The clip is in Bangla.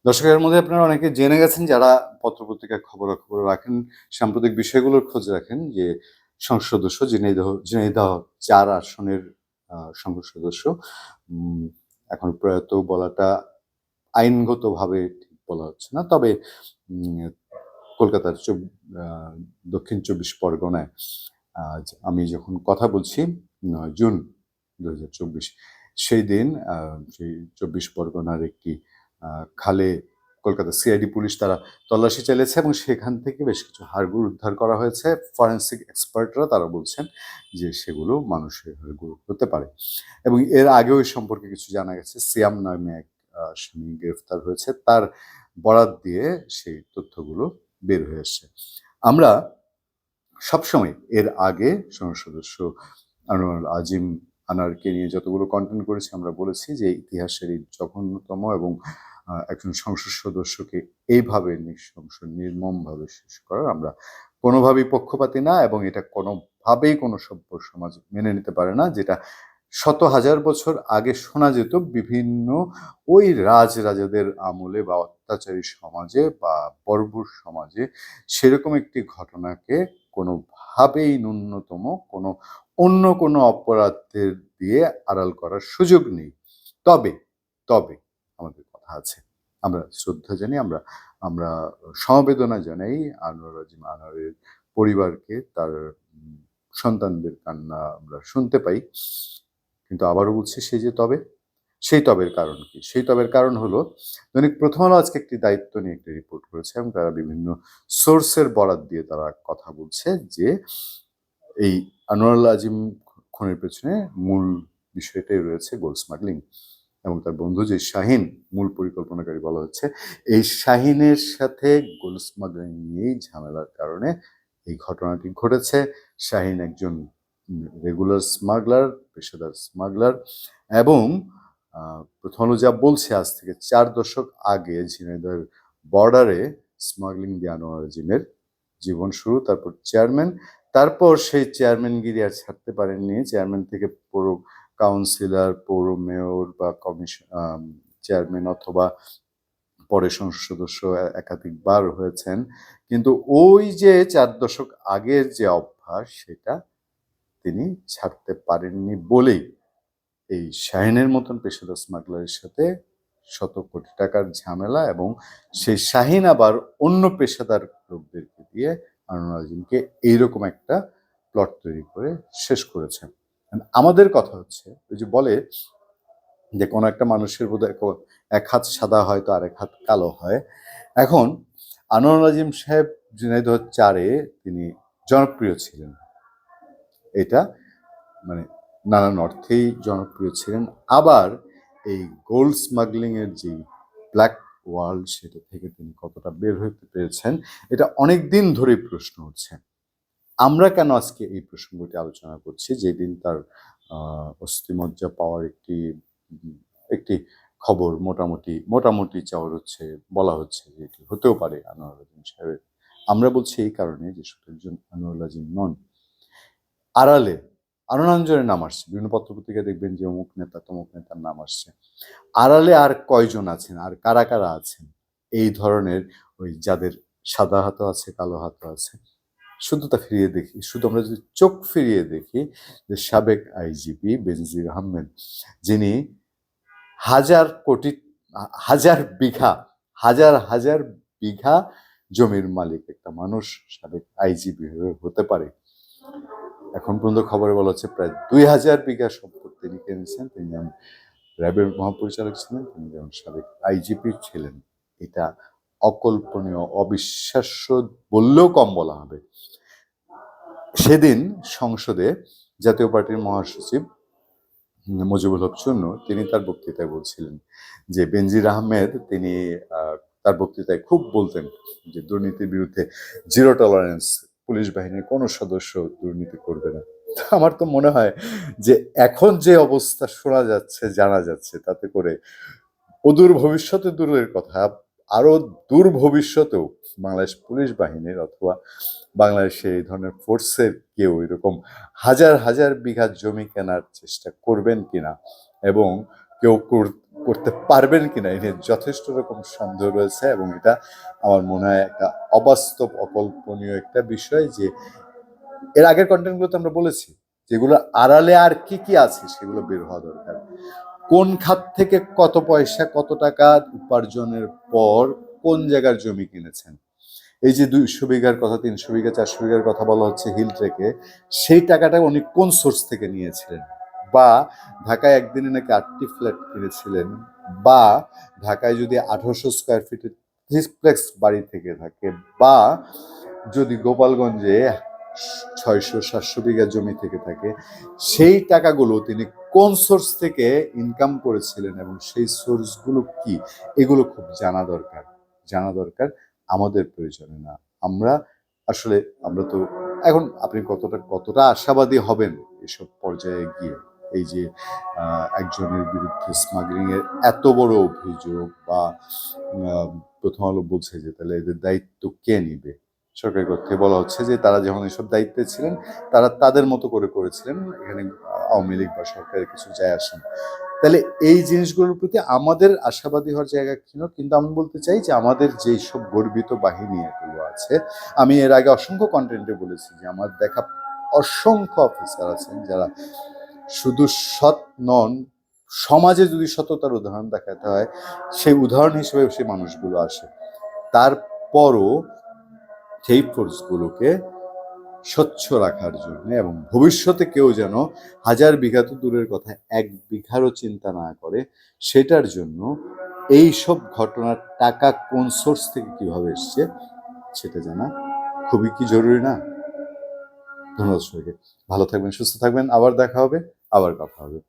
দর্শকের মধ্যে আপনারা অনেকে জেনে গেছেন যারা পত্রপত্রিকায় খবরাখবর রাখেন, সাম্প্রতিক বিষয়গুলোর খোঁজ রাখেন যে সংসদ সদস্য ঝিনাইদহ ৪ আসনের সংসদ সদস্য উম এখন প্রয়াত বলাটা আইনগতভাবে ঠিক বলা হচ্ছে না। তবে উম কলকাতার আ দক্ষিণ ২৪ পরগনায় আমি যখন কথা বলছি ৯ জুন ২০২৪ সেই দিন সেই ২৪ পরগনার একটি আ খালে কলকাতা সিআইডি পুলিশ তারা তল্লাশি চালিয়েছে এবং সেখান থেকে বেশ কিছু হাড়গোড় উদ্ধার করা হয়েছে। ফরেনসিক এক্সপার্টরা তারা বলছেন যে সেগুলো মানুষের হাড়গোড় হতে পারে এবং এর আগেও এই সম্পর্কে কিছু জানা গেছে। সিয়াম নামে এক আসামি গ্রেফতার হয়েছে। তার বরাত দিয়ে সেই তথ্যগুলো বের হয়ে আসছে। আমরা সবসময় এর আগে সংসদ সদস্য আনোয়ারুল আজিম আনারকে নিয়ে যতগুলো কন্টেন্ট করেছি আমরা বলেছি যে ইতিহাসের এই জঘন্যতম এবং একজন সংসদ সদস্যকে এইভাবে নৃশংস নির্মমভাবে শেষ করার আমরা কোনোভাবেই পক্ষপাতী না এবং এটা কোনোভাবেই কোনো সভ্য সমাজ মেনে নিতে পারে না, যেটা শত হাজার বছর আগে শোনা যেত বিভিন্ন ওই রাজাদের আমলে বা অত্যাচারী সমাজে বা বর্বর সমাজে। সেরকম একটি ঘটনাকে কোনোভাবেই ন্যূনতম কোনো অন্য কোনো অপরাধের দিয়ে আড়াল করার সুযোগ নেই। তবে, তবে আমাদের কথা আছে। আমরা শ্রদ্ধা জানি, আমরা আমরা সমবেদনা জানাই আনোয়ার আজিম আনোয়ারের পরিবারকে, তার সন্তানদের কান্না আমরা শুনতে পাই। কিন্তু আবারও বলছি সেই তবের কারণ কি? সেই তবের কারণ হলো দৈনিক প্রথম আলো আজকে একটি দায়িত্ব নিয়ে একটি রিপোর্ট করেছে এবং তারা বিভিন্ন সোর্সের বরাত দিয়ে তারা কথা বলছে যে এই আনোয়ারুল আজিম খুনের পেছনে মূল বিষয়টাই রয়েছে গোল্ড স্মাগলিং এবং তার বন্ধু যে শাহিন মূল পরিকল্পনাকারী বলা হচ্ছে। এই শাহিনের সাথে গোল্ড স্মাগলিং নিয়েই ঝামেলার কারণে এই ঘটনাটি ঘটেছে। শাহিন একজন রেগুলার স্মাগলার, পেশাদার স্মাগলার এবং প্রথম আলো যা বলছে আজ থেকে ৪ দশক আগে ঝিনাইদহের বর্ডারে স্মাগলিং দিয়ে আনোয়ার আজিমের জীবন শুরু, তারপর চেয়ারম্যান, তারপর সেই চেয়ারম্যানগিরি আর ছাড়তে পারেননি। চেয়ারম্যান থেকে পৌর কাউন্সিলর, পৌর মেয়র বা চেয়ারম্যান অথবা পরে সংসদ সদস্য একাধিকবার হয়েছেন। কিন্তু ওই যে ৪ দশক আগের যে অভ্যাস সেটা তিনি ছাড়তে পারেননি বলেই এই শাহিনের মতন পেশাদার স্মাগলারের সাথে শত কোটি টাকার ঝামেলা এবং সেই শাহিন আবার অন্য পেশাদার লোকদেরকে দিয়ে আনোয়ার আজিমকে এইরকম একটা প্লট তৈরি করে শেষ করেছেন। আমাদের কথা হচ্ছে ওই যে বলে যে কোনো একটা মানুষের বোধহয় এক হাত সাদা হয় তো আরেক হাত কালো হয়। এখন আনোয়ার আজিম সাহেব ঝিনাইদহ ৪-এ তিনি জনপ্রিয় ছিলেন। এটা মানে নানান অর্থেই জনপ্রিয় ছিলেন। আবার এই গোল্ড স্মাগলিং এর যে ব্ল্যাক ওয়ার্ল্ড সেটা থেকে তিনি কতটা বের হতে পেরেছেন এটা অনেক দিন ধরেই প্রশ্ন উঠছে। আমরা কেন আজকে এই প্রসঙ্গটি আলোচনা করছি যেদিন তার অস্থিমজ্জা পাওয়ার একটি খবর মোটামুটি চাওয়ার হচ্ছে, বলা হচ্ছে যে এটি হতেও পারে আনোয়ার আজিম সাহেবের। আমরা বলছি এই কারণে যে শুধু একজন আনোয়ার আজিম নন, আড়ালে আরো নানানজনের নাম আসছে। বিভিন্ন পত্রপত্রিকায় দেখবেন যে অমুক নেতা তমুক নেতার নাম আসছে। আড়ালে আর কয়জন আছেন, আর কারা আছেন এই ধরনের ওই যাদের সাদা হাতও আছে, কালো হাতও আছে। শুধু আমরা যদি চোখ ফিরিয়ে দেখি যে সাবেক আইজিপি বেনজির আহমেদ, যিনি হাজার কোটি হাজার বিঘা হাজার বিঘা জমির মালিক একটা মানুষ সাবেক আইজিপি হতে পারে। এখন পর্যন্ত খবরে বলা হচ্ছে প্রায় ২,০০০ বিঘা সম্পত্তি তিনি কিনেছেন। তিনি যেমন র্যাবের মহাপরিচালক ছিলেন, তিনি যেমন সাবেক আইজিপি ছিলেন। এটা অকল্পনীয়, অবিশ্বাস্য বললেও কম বলা হবে। সেদিন সংসদে জাতীয় পার্টির মহাসচিব মুজিবুল হক চুন্নু তিনি তার বক্তৃতায় বলছিলেন যে বেনজির আহমেদ তিনি তার বক্তৃতায় খুব বলতেন যে দুর্নীতির বিরুদ্ধে জিরো টলারেন্স, পুলিশ বাহিনীর কোনো সদস্য দুর্নীতি করবে না। আমার তো মনে হয় যে এখন যে অবস্থা শোনা যাচ্ছে জানা যাচ্ছে তাতে করে অদূর ভবিষ্যতে দূরের কথা, আরো দূর ভবিষ্যতেও বাংলাদেশ পুলিশ বাহিনীর অথবা বাংলাদেশে এই ধরনের ফোর্সের কেউ এরকম হাজার বিঘা জমি কেনার চেষ্টা করবেন কিনা এবং কেউ করতে পারবেন কিনা এ নিয়ে যথেষ্ট রকম সন্দেহ রয়েছে, এবং এটা আমার মনে হয় একটা অবাস্তব অকল্পনীয় একটা বিষয়। যে এর আগের কন্টেন্টগুলোতে আমরা বলেছি যেগুলো আড়ালে আর কি কি আছে সেগুলো বের হওয়া দরকার। কোন খাত থেকে কত পয়সা কত টাকা উপার্জনের পর কোন জায়গার জমি কিনেছেন, এই যে 200 বিঘার কথা, 300 বিঘা, 400 বিঘার কথা বলা হচ্ছে হিল ট্রেকে, সেই টাকাটা উনি কোন সোর্স থেকে নিয়েছিলেন? বা ঢাকায় একদিনে নাকি 8টি ফ্ল্যাট কিনেছিলেন, বা ঢাকায় যদি 1800 স্কোয়ার ফিটের থ্রিপ্লেক্স বাড়ি থেকে থাকে, বা যদি গোপালগঞ্জে 600-700 বিঘা জমি থেকে থাকে, সেই টাকাগুলো তিনি কোন সোর্স থেকে ইনকাম করেছিলেন এবং সেই সোর্সগুলো কি, এগুলো খুব জানা দরকার আমাদের প্রয়োজনে না। আমরা আসলে আমরা তো এখন আপনি কতটা আশাবাদী হবেন এসব পর্যায়ে গিয়ে, এই যে একজনের বিরুদ্ধে স্মাগলিং এর এত বড় অভিযোগ, বা প্রথম আলো বলছে যে তাহলে এদের দায়িত্ব কে নিবে? সরকারি পক্ষে বলা হচ্ছে যে তারা যখন এসব দায়িত্বে ছিলেন তারা তাদের মতো করে করেছিলেন, এখানে আওয়ামী লীগ বা সরকারের কিছু যায় আসে না। তাহলে এই জিনিসগুলোর প্রতি আমাদের আশাবাদী হওয়ার জায়গা ছিল, কিন্তু আমি বলতে চাই যে আমাদের যেই সব গর্বিত বাহিনী এগুলো আছে, আমি এর আগে অসংখ্য কন্টেন্টে বলেছি যে আমার দেখা অসংখ্য অফিসার আছেন যারা শুধু সৎ নন, সমাজে যদি সততার উদাহরণ দেখাতে হয় সেই উদাহরণ হিসেবে সেই মানুষগুলো আসে। তারপরও সেই ফোর্সগুলোকে স্বচ্ছ রাখার জন্য এবং ভবিষ্যতে কেউ যেন 1000 বিঘা তো দূরের কথা 1 বিঘারও চিন্তা না করে, সেটার জন্য এই সব ঘটনার টাকা কোন সোর্স থেকে কিভাবে এসছে সেটা জানা খুবই কি জরুরি না? ধন্যবাদ সবাইকে। ভালো থাকবেন, সুস্থ থাকবেন, আবার দেখা হবে, আবার কথা হবে।